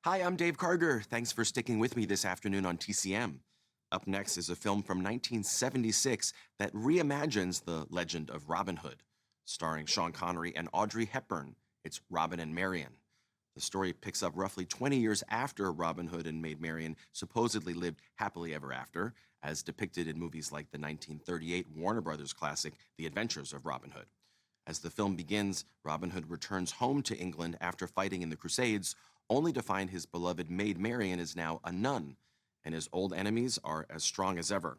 Hi, I'm Dave Karger. Thanks for sticking with me this afternoon on TCM. Up next is a film from 1976 that reimagines the legend of Robin Hood. Starring Sean Connery and Audrey Hepburn, it's Robin and Marian. The story picks up roughly 20 years after Robin Hood and Maid Marian supposedly lived happily ever after, as depicted in movies like the 1938 Warner Brothers classic, The Adventures of Robin Hood. As the film begins, Robin Hood returns home to England after fighting in the Crusades, only to find his beloved Maid Marian is now a nun, and his old enemies are as strong as ever.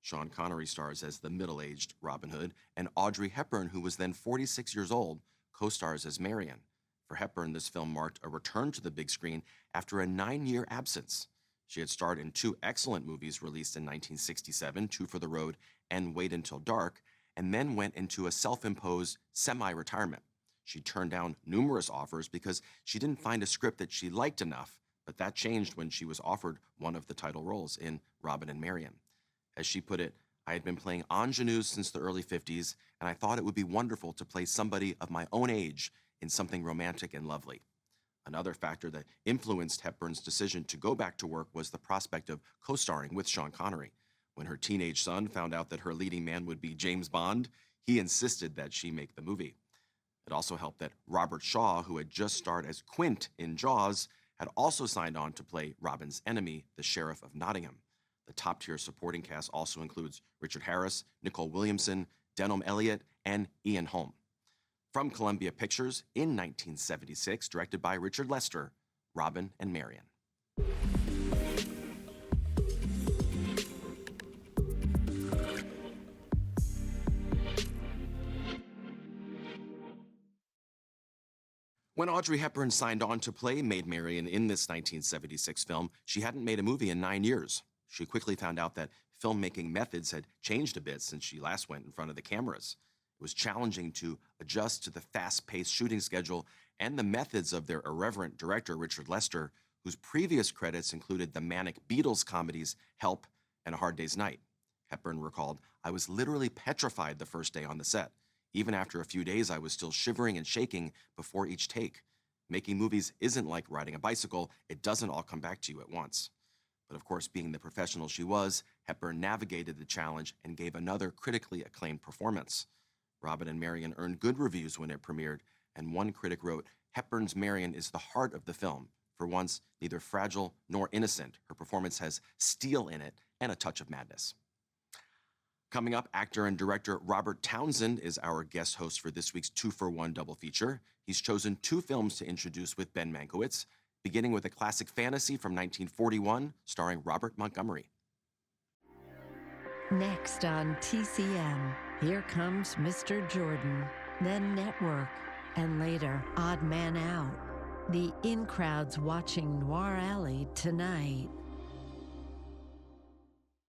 Sean Connery stars as the middle-aged Robin Hood, and Audrey Hepburn, who was then 46 years old, co-stars as Marian. For Hepburn, this film marked a return to the big screen after a 9-year absence. She had starred in 2 excellent movies released in 1967, Two for the Road and Wait Until Dark, and then went into a self-imposed semi-retirement. She turned down numerous offers because she didn't find a script that she liked enough, but that changed when she was offered one of the title roles in Robin and Marian. As she put it, I had been playing ingenues since the early 50s, and I thought it would be wonderful to play somebody of my own age in something romantic and lovely. Another factor that influenced Hepburn's decision to go back to work was the prospect of co-starring with Sean Connery. When her teenage son found out that her leading man would be James Bond, he insisted that she make the movie. It also helped that Robert Shaw, who had just starred as Quint in Jaws, had also signed on to play Robin's enemy, the Sheriff of Nottingham. The top-tier supporting cast also includes Richard Harris, Nicole Williamson, Denholm Elliott, and Ian Holm. From Columbia Pictures in 1976, directed by Richard Lester, Robin and Marian. When Audrey Hepburn signed on to play Maid Marian in this 1976 film, she hadn't made a movie in 9 years. She quickly found out that filmmaking methods had changed a bit since she last went in front of the cameras. It was challenging to adjust to the fast-paced shooting schedule and the methods of their irreverent director, Richard Lester, whose previous credits included the manic Beatles comedies Help and A Hard Day's Night. Hepburn recalled, "I was literally petrified the first day on the set. Even after a few days, I was still shivering and shaking before each take. Making movies isn't like riding a bicycle. It doesn't all come back to you at once." But of course, being the professional she was, Hepburn navigated the challenge and gave another critically acclaimed performance. Robin and Marian earned good reviews when it premiered, and one critic wrote, "Hepburn's Marian is the heart of the film. For once, neither fragile nor innocent. Her performance has steel in it and a touch of madness." Coming up, actor and director Robert Townsend is our guest host for this week's 2-for-1 double feature. He's chosen 2 films to introduce with Ben Mankiewicz, beginning with a classic fantasy from 1941 starring Robert Montgomery. Next on TCM, here comes Mr. Jordan, then Network, and later Odd Man Out. The in-crowds watching Noir Alley tonight.